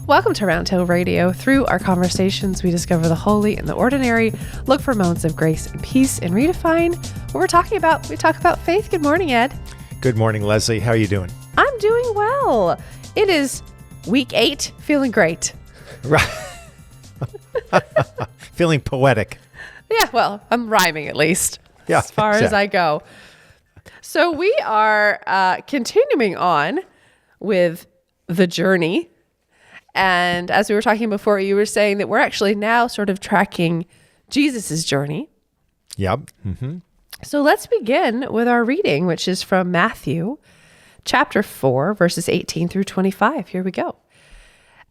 Welcome to Roundtail Radio. Through our conversations, we discover the holy and the ordinary, look for moments of grace and peace, and redefine what we're talking about. We talk about faith. Good morning, Ed. Good morning, Leslie. How are you doing? I'm doing well. It is week 8, feeling great. Right. Feeling poetic. Yeah, well, I'm rhyming at least, Yeah, as far as I go. So we are continuing on with the journey. And as we were talking before, you were saying that we're actually now sort of tracking Jesus's journey. Yep. Mm-hmm. So let's begin with our reading, which is from Matthew chapter 4, verses 18 through 25. Here we go.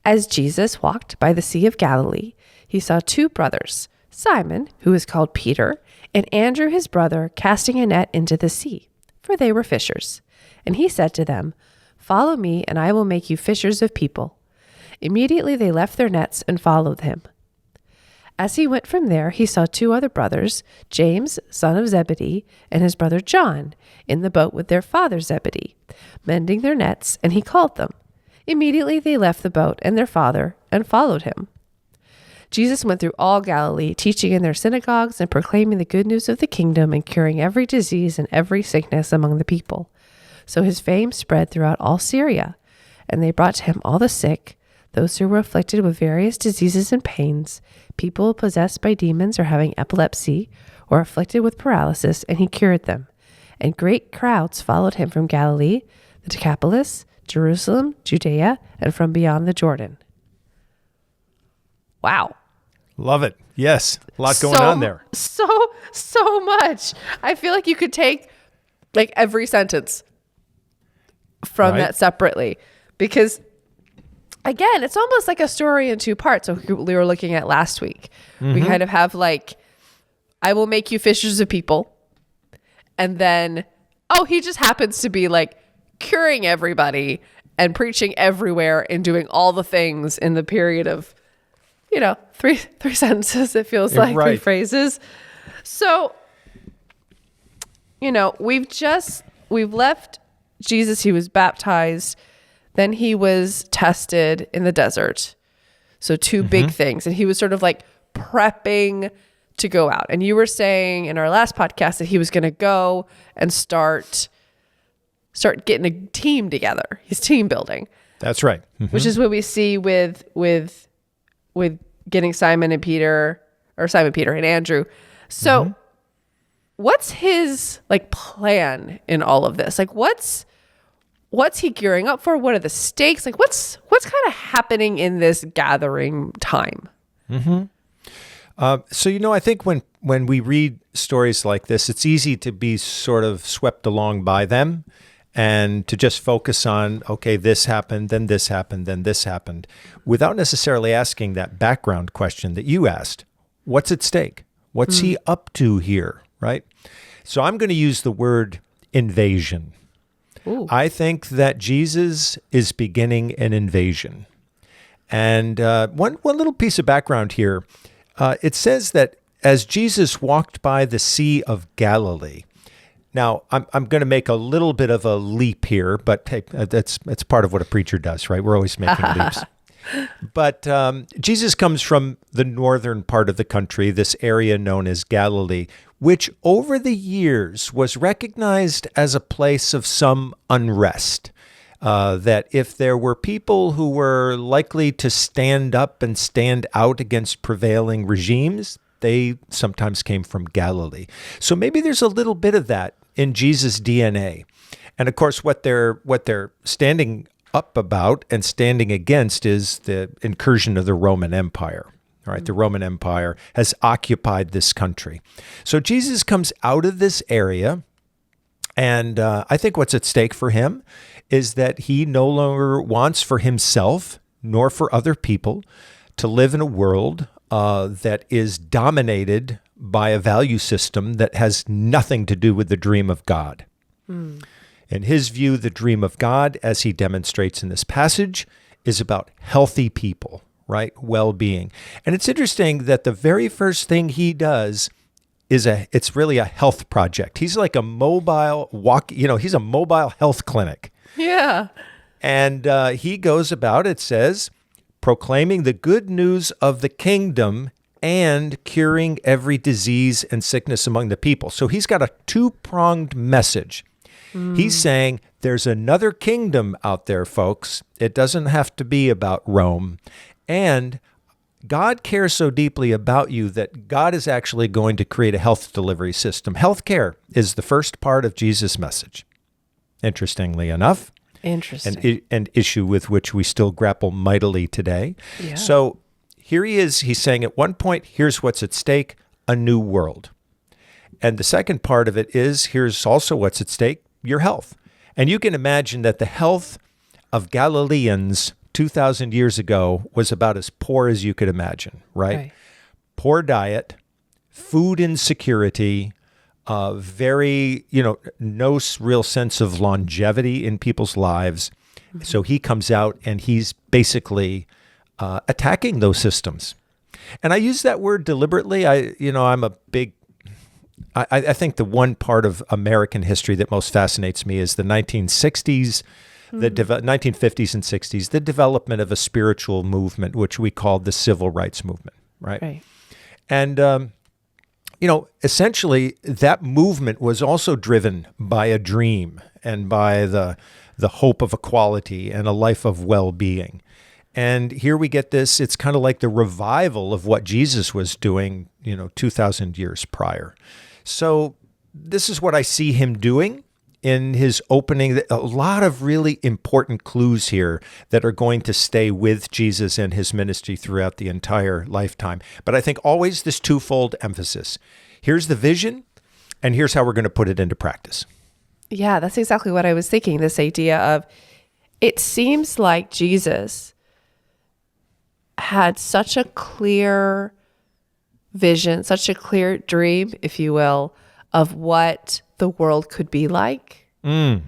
As Jesus walked by the Sea of Galilee, he saw 2 brothers, Simon, who is called Peter, and Andrew his brother, casting a net into the sea, for they were fishers. And he said to them, "Follow me, and I will make you fishers of people." Immediately they left their nets and followed him. As he went from there, he saw 2 other brothers, James, son of Zebedee, and his brother John, in the boat with their father Zebedee, mending their nets, and he called them. Immediately they left the boat and their father and followed him. Jesus went through all Galilee, teaching in their synagogues and proclaiming the good news of the kingdom and curing every disease and every sickness among the people. So his fame spread throughout all Syria, and they brought to him all the sick, those who were afflicted with various diseases and pains, people possessed by demons or having epilepsy or afflicted with paralysis, and he cured them. And great crowds followed him from Galilee, the Decapolis, Jerusalem, Judea, and from beyond the Jordan. Wow. Love it. Yes. A lot going on there. So much. I feel like you could take like every sentence from that separately, because again, it's almost like a story in 2 parts. So we were looking at last week. Mm-hmm. We kind of have like, I will make you fishers of people. And then, he just happens to be like curing everybody and preaching everywhere and doing all the things in the period of, 3 sentences, it feels like, right. 3 phrases. So, we've left Jesus. He was baptized. Then he was tested in the desert. So 2 big things. And he was sort of like prepping to go out. And you were saying in our last podcast that he was going to go and start getting a team together. He's team building. That's right. Mm-hmm. Which is what we see with getting Simon, Peter, and Andrew. So what's his like plan in all of this? Like what's he gearing up for? What are the stakes? Like what's kind of happening in this gathering time? Mm-hmm. So, I think when we read stories like this, it's easy to be sort of swept along by them and to just focus on, okay, this happened, then this happened, then this happened, without necessarily asking that background question that you asked. What's at stake? What's he up to here, right? So I'm going to use the word invasion. Ooh. I think that Jesus is beginning an invasion. And one little piece of background here, it says that as Jesus walked by the Sea of Galilee. Now, I'm going to make a little bit of a leap here, but hey, that's part of what a preacher does, right? We're always making leaps. But Jesus comes from the northern part of the country, this area known as Galilee, which over the years was recognized as a place of some unrest. That if there were people who were likely to stand up and stand out against prevailing regimes, they sometimes came from Galilee. So maybe there's a little bit of that in Jesus' DNA. And of course, what they're standing up about and standing against is the incursion of the Roman Empire. All right, the Roman Empire has occupied this country. So Jesus comes out of this area, and I think what's at stake for him is that he no longer wants for himself nor for other people to live in a world that is dominated by a value system that has nothing to do with the dream of God. In his view, the dream of God, as he demonstrates in this passage, is about healthy people, right? Well-being. And it's interesting that the very first thing he does it's really a health project. He's like a mobile he's a mobile health clinic. Yeah. And he goes about, it says, proclaiming the good news of the kingdom and curing every disease and sickness among the people. So he's got a two-pronged message. He's saying there's another kingdom out there, folks. It doesn't have to be about Rome. And God cares so deeply about you that God is actually going to create a health delivery system. Healthcare is the first part of Jesus' message, interestingly enough. Interesting. An issue with which we still grapple mightily today. Yeah. So here he is. He's saying at one point, here's what's at stake, a new world. And the second part of it is, here's also what's at stake, your health. And you can imagine that the health of Galileans 2,000 years ago was about as poor as you could imagine, right? Poor diet, food insecurity, very, no real sense of longevity in people's lives. So he comes out and he's basically attacking those systems. And I use that word deliberately. I'm a big I think the one part of American history that most fascinates me is the 1960s, the 1950s and 60s, the development of a spiritual movement, which we called the civil rights movement, right? And, essentially that movement was also driven by a dream and by the hope of equality and a life of well-being. And here we get this, it's kind of like the revival of what Jesus was doing, 2,000 years prior. So this is what I see him doing in his opening. A lot of really important clues here that are going to stay with Jesus and his ministry throughout the entire lifetime. But I think always this twofold emphasis. Here's the vision, and here's how we're going to put it into practice. Yeah, that's exactly what I was thinking. This idea of, it seems like Jesus had such a clear vision, such a clear dream, if you will, of what the world could be like. And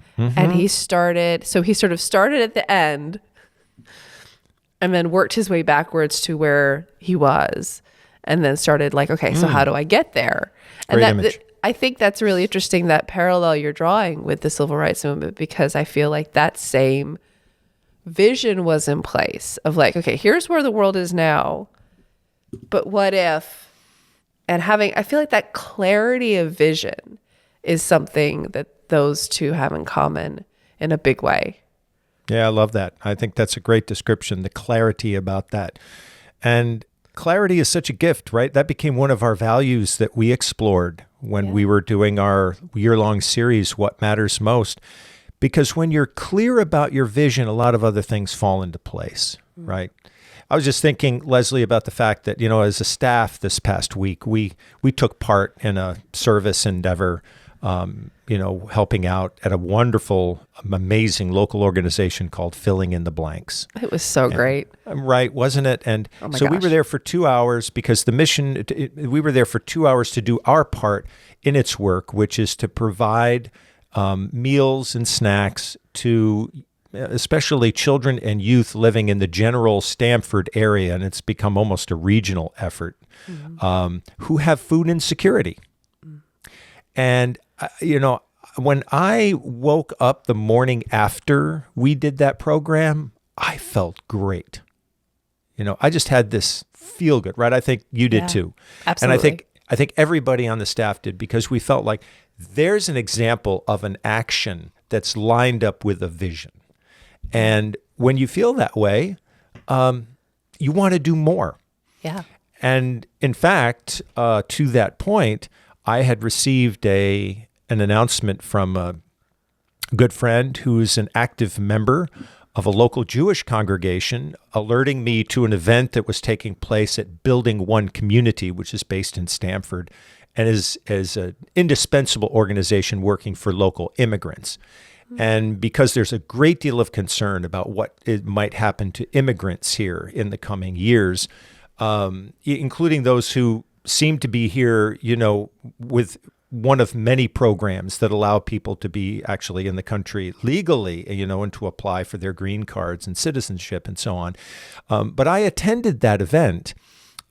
he sort of started at the end and then worked his way backwards to where he was, and then started like, okay, so how do I get there? And I think that's really interesting, that parallel you're drawing with the civil rights movement, because I feel like that same vision was in place of like, okay, here's where the world is now, but what if? And I feel like that clarity of vision is something that those two have in common in a big way. Yeah, I love that. I think that's a great description, the clarity about that. And clarity is such a gift, right? That became one of our values that we explored when we were doing our year-long series, What Matters Most. Because when you're clear about your vision, a lot of other things fall into place, right? I was just thinking, Leslie, about the fact that, as a staff this past week, we took part in a service endeavor, helping out at a wonderful, amazing local organization called Filling in the Blanks. It was so great. Right, wasn't it? And so we were there for 2 hours because we were there for 2 hours to do our part in its work, which is to provide meals and snacks to especially children and youth living in the general Stamford area, and it's become almost a regional effort, who have food insecurity. And, when I woke up the morning after we did that program, I felt great. I just had this feel good, right? I think you did too. Absolutely. And I think everybody on the staff did, because we felt like there's an example of an action that's lined up with a vision. And when you feel that way, you want to do more. Yeah. And in fact, to that point, I had received an announcement from a good friend who's an active member of a local Jewish congregation, alerting me to an event that was taking place at Building One Community, which is based in Stamford, and is an indispensable organization working for local immigrants. And because there's a great deal of concern about what it might happen to immigrants here in the coming years, including those who seem to be here, with one of many programs that allow people to be actually in the country legally, and to apply for their green cards and citizenship and so on. But I attended that event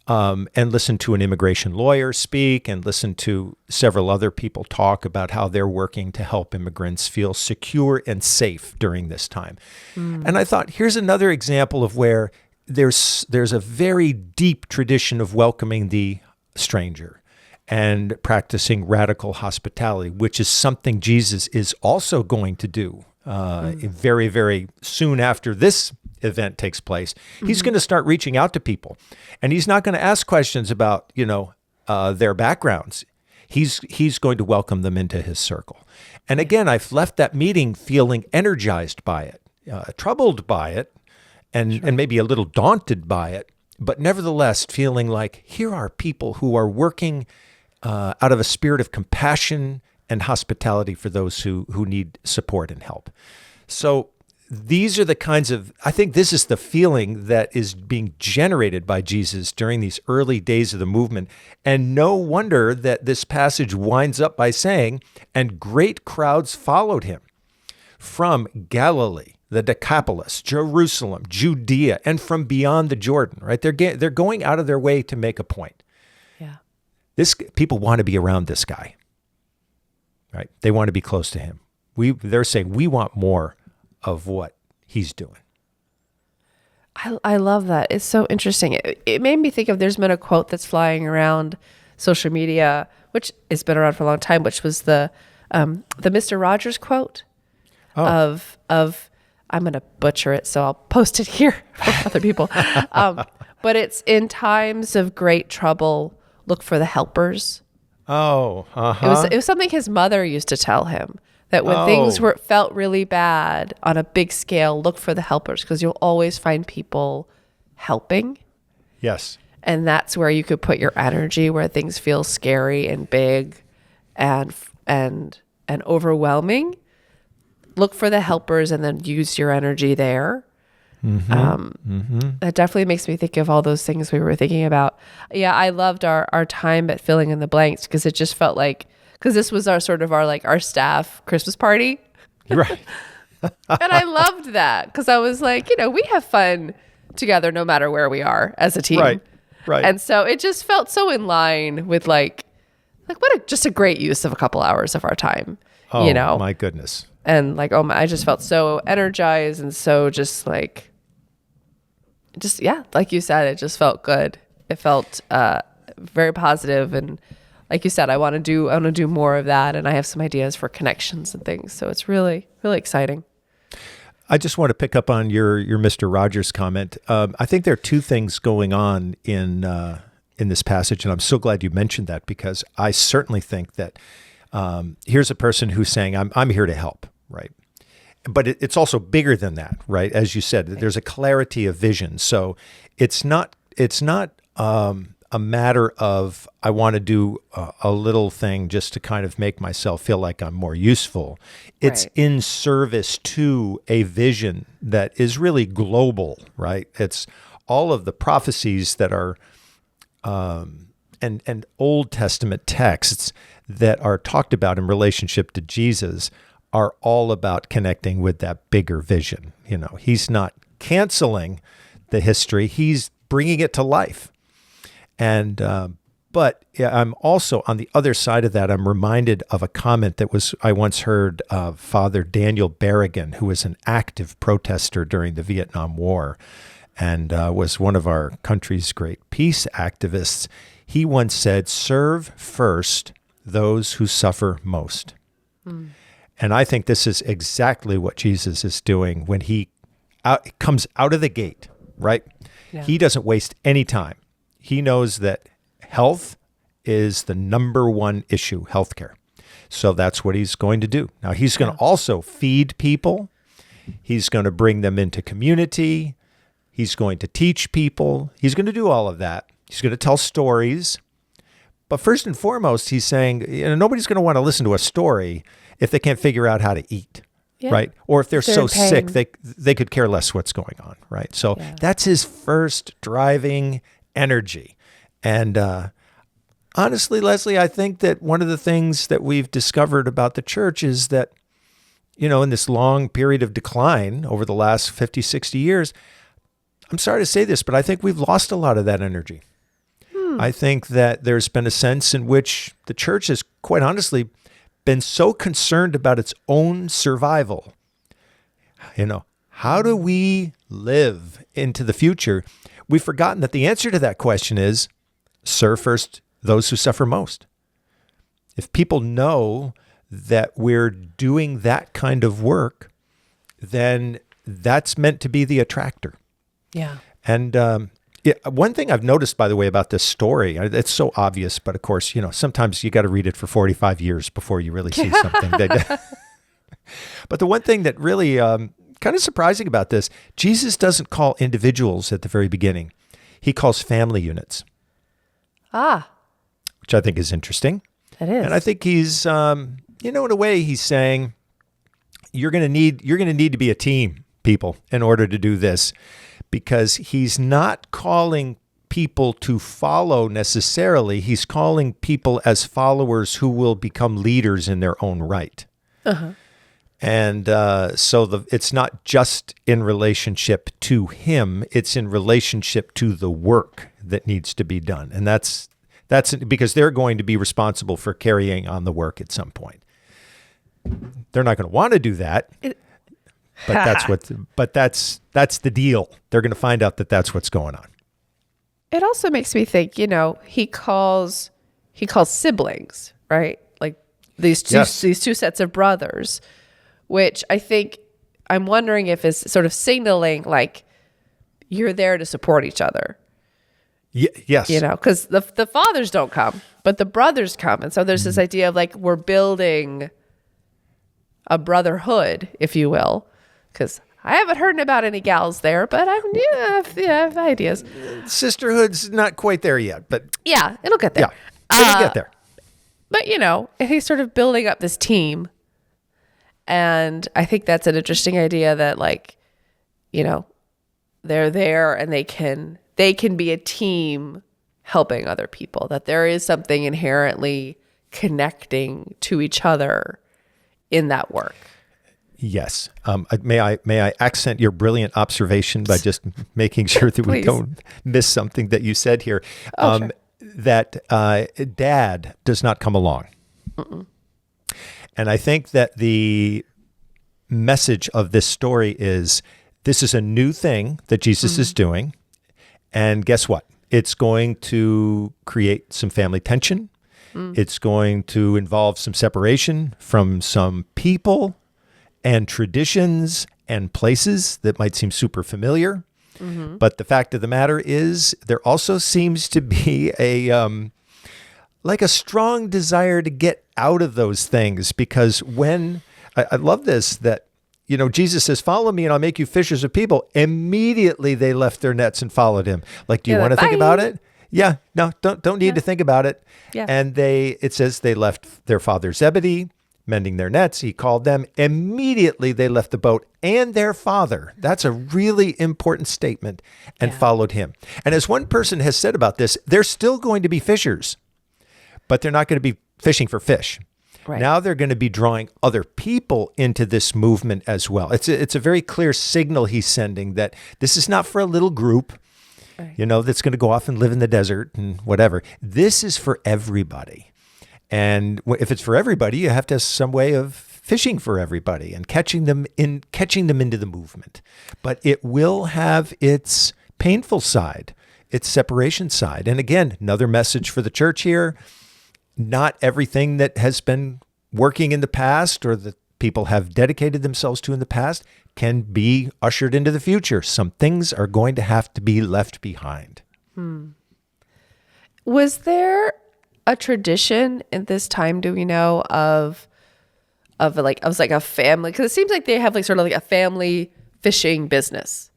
and listened to an immigration lawyer speak and listened to several other people talk about how they're working to help immigrants feel secure and safe during this time. And I thought, here's another example of where there's a very deep tradition of welcoming the stranger and practicing radical hospitality, which is something Jesus is also going to do very, very soon after this event takes place. He's going to start reaching out to people, and he's not going to ask questions about, their backgrounds. He's going to welcome them into his circle. And again, I've left that meeting feeling energized by it, troubled by it, and maybe a little daunted by it, but nevertheless feeling like here are people who are working out of a spirit of compassion and hospitality for those who need support and help. So these are the kinds of, I think this is the feeling that is being generated by Jesus during these early days of the movement. And no wonder that this passage winds up by saying, and great crowds followed him from Galilee, the Decapolis, Jerusalem, Judea, and from beyond the Jordan, right? They're going out of their way to make a point. Yeah. People want to be around this guy, right? They want to be close to him. They're saying, we want more of what he's doing. I love that. It's so interesting. It made me think of, there's been a quote that's flying around social media, which has been around for a long time, which was the Mr. Rogers quote of I'm going to butcher it, so I'll post it here for other people. But it's, in times of great trouble, look for the helpers. Oh, uh-huh. It was something his mother used to tell him, that when things felt really bad on a big scale, look for the helpers, because you'll always find people helping. Yes. And that's where you could put your energy, where things feel scary and big and overwhelming. Look for the helpers and then use your energy there. That definitely makes me think of all those things we were thinking about. Yeah, I loved our time at Filling in the Blanks, because it just felt like, because this was our staff Christmas party. Right. And I loved that, because I was like, we have fun together no matter where we are as a team. Right. And so it just felt so in line with just a great use of a couple hours of our time. Oh, my goodness. And I just felt so energized, and so like you said, it just felt good. It felt very positive, and like you said, I want to do more of that, and I have some ideas for connections and things. So it's really, really exciting. I just want to pick up on your Mr. Rogers comment. I think there are two things going on in this passage, and I'm so glad you mentioned that, because I certainly think that here's a person who's saying, I'm here to help, right? But it's also bigger than that, right? As you said, there's a clarity of vision. So it's not a matter of, I want to do a little thing just to kind of make myself feel like I'm more useful. It's in service to a vision that is really global, right? It's all of the prophecies that are, and Old Testament texts that are talked about in relationship to Jesus are all about connecting with that bigger vision. He's not canceling the history, he's bringing it to life. And but I'm also, on the other side of that, I'm reminded of a comment that I once heard of Father Daniel Berrigan, who was an active protester during the Vietnam War and was one of our country's great peace activists. He once said, "Serve first those who suffer most." And I think this is exactly what Jesus is doing when he comes out of the gate, right? Yeah. He doesn't waste any time. He knows that health is the number one issue, healthcare. So that's what he's going to do. Now, he's going to also feed people. He's going to bring them into community. He's going to teach people. He's going to do all of that. He's going to tell stories. But first and foremost, he's saying, nobody's going to want to listen to a story if they can't figure out how to eat, right? Or if they're so sick, they could care less what's going on, right? So that's his first driving energy. And honestly, Leslie, I think that one of the things that we've discovered about the church is that, in this long period of decline over the last 50, 60 years, I'm sorry to say this, but I think we've lost a lot of that energy. I think that there's been a sense in which the church has, quite honestly, been so concerned about its own survival. How do we live into the future? We've forgotten that the answer to that question is serve first those who suffer most. If people know that we're doing that kind of work, then that's meant to be the attractor. Yeah. And one thing I've noticed, by the way, about this story, it's so obvious, but of course, sometimes you got to read it for 45 years before you really see something. But the one thing that really kind of surprising about this, Jesus doesn't call individuals at the very beginning. He calls family units. Which I think is interesting. It is. And I think he's, in a way, he's saying, you're going to need to be a team, people, in order to do this, because he's not calling people to follow necessarily. He's calling people as followers who will become leaders in their own right. Uh-huh. And so it's not just in relationship to him, it's in relationship to the work that needs to be done. And that's because they're going to be responsible for carrying on the work at some point. They're not going to want to do that, but that's the deal. They're going to find out that that's what's going on. It also makes me think, he calls siblings, right? Like these two sets of brothers, which I think I'm wondering if it's sort of signaling like you're there to support each other. Yes. Because the fathers don't come, but the brothers come. And so there's this idea of like we're building a brotherhood, if you will, because I haven't heard about any gals there, but I have ideas. Sisterhood's not quite there yet, but... Yeah, it'll get there. Yeah, it'll get there. But, he's sort of building up this team. And I think that's an interesting idea that, like, they're there and they can be a team helping other people, that there is something inherently connecting to each other in that work. Yes. May I accent your brilliant observation by just making sure that we don't miss something that you said here? Sure. That dad does not come along. Mm-mm. And I think that the message of this story is this is a new thing that Jesus is doing. And guess what? It's going to create some family tension. It's going to involve some separation from some people and traditions and places that might seem super familiar. Mm-hmm. But the fact of the matter is there also seems to be a strong desire to get out of those things, because when I love this, that Jesus says, follow me and I'll make you fishers of people. Immediately they left their nets and followed him. Like, do you want to think about it? Yeah, no, don't need to think about it. Yeah. And it says they left their father Zebedee mending their nets. He called them. Immediately they left the boat and their father. That's a really important statement, and followed him. And as one person has said about this, they're still going to be fishers, but they're not going to be fishing for fish. Right. Now they're going to be drawing other people into this movement as well. It's a very clear signal he's sending that this is not for a little group, that's going to go off and live in the desert and whatever. This is for everybody. And if it's for everybody, you have to have some way of fishing for everybody and catching them into the movement. But it will have its painful side, its separation side. And again, another message for the church here. Not everything that has been working in the past or that people have dedicated themselves to in the past can be ushered into the future. Some things are going to have to be left behind. Was there a tradition at this time, do we know, of a family? Because it seems like they have like sort of like a family fishing business.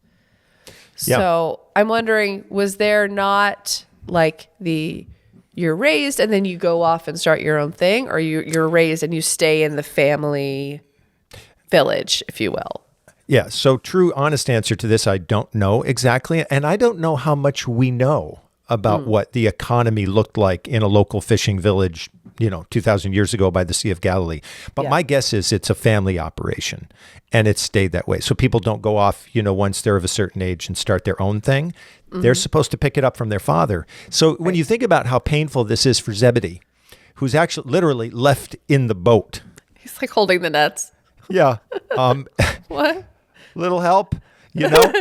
Yeah. So I'm wondering, was there not like you're raised and then you go off and start your own thing, or you're raised and you stay in the family village, if you will? Yeah. So true, honest answer to this, I don't know exactly. And I don't know how much we know about what the economy looked like in a local fishing village, 2,000 years ago by the Sea of Galilee. But my guess is it's a family operation, and it's stayed that way. So people don't go off, once they're of a certain age and start their own thing. Mm-hmm. They're supposed to pick it up from their father. So when you think about how painful this is for Zebedee, who's actually literally left in the boat. He's like holding the nets. Yeah. What? little help, you know?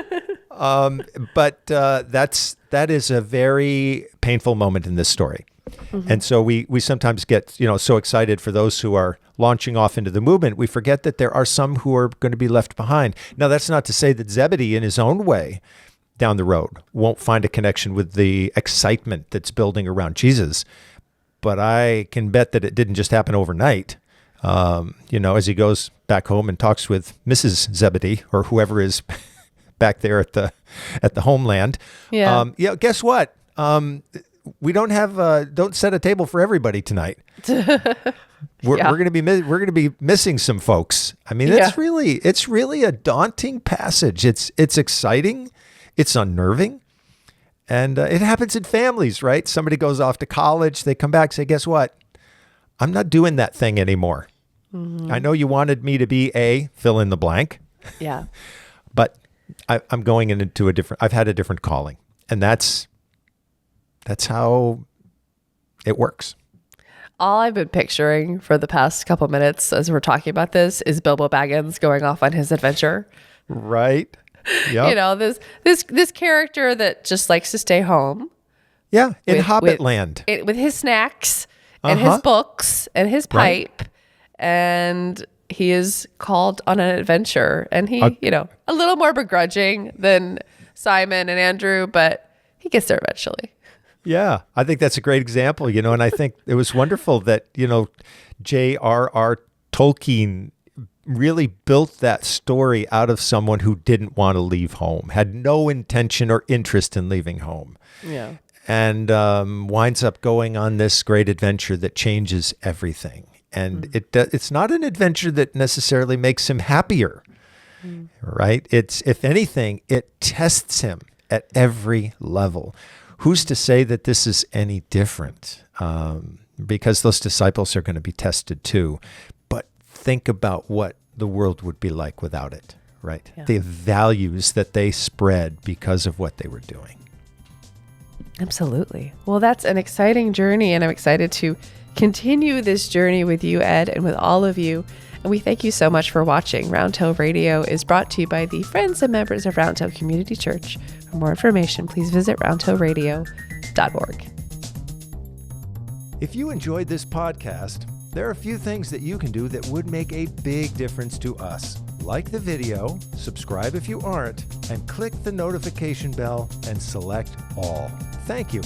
But that is a very painful moment in this story. Mm-hmm. And so we sometimes get, so excited for those who are launching off into the movement. We forget that there are some who are going to be left behind. Now, that's not to say that Zebedee, in his own way, down the road, won't find a connection with the excitement that's building around Jesus. But I can bet that it didn't just happen overnight. As he goes back home and talks with Mrs. Zebedee or whoever is back there at the homeland. Yeah. Guess what? We don't set a table for everybody tonight. We're going to be missing some folks. I mean, it's really a daunting passage. It's exciting. It's unnerving. And it happens in families, right? Somebody goes off to college. They come back, say, guess what? I'm not doing that thing anymore. Mm-hmm. I know you wanted me to be fill in the blank. Yeah. But I'm going into I've had a different calling. And that's how it works. All I've been picturing for the past couple minutes as we're talking about this is Bilbo Baggins going off on his adventure. Right. Yep. This character that just likes to stay home. Yeah, in Hobbit land. With his snacks and his books and his pipe. Right. And he is called on an adventure. And he, a little more begrudging than Simon and Andrew, but he gets there eventually. Yeah, I think that's a great example, and I think it was wonderful that, J.R.R. Tolkien really built that story out of someone who didn't want to leave home, had no intention or interest in leaving home. Yeah. And winds up going on this great adventure that changes everything. And it's not an adventure that necessarily makes him happier, right? It's, if anything, it tests him at every level. Who's to say that this is any different? Because those disciples are going to be tested too. But think about what the world would be like without it, right? Yeah. The values that they spread because of what they were doing. Absolutely. Well, that's an exciting journey, and I'm excited to continue this journey with you, Ed, and with all of you. And we thank you so much for watching. Roundtail Radio is brought to you by the friends and members of Roundtail Community Church. For more information, please visit roundtailradio.org. If you enjoyed this podcast, there are a few things that you can do that would make a big difference to us. Like the video, subscribe if you aren't, and click the notification bell and select all. Thank you.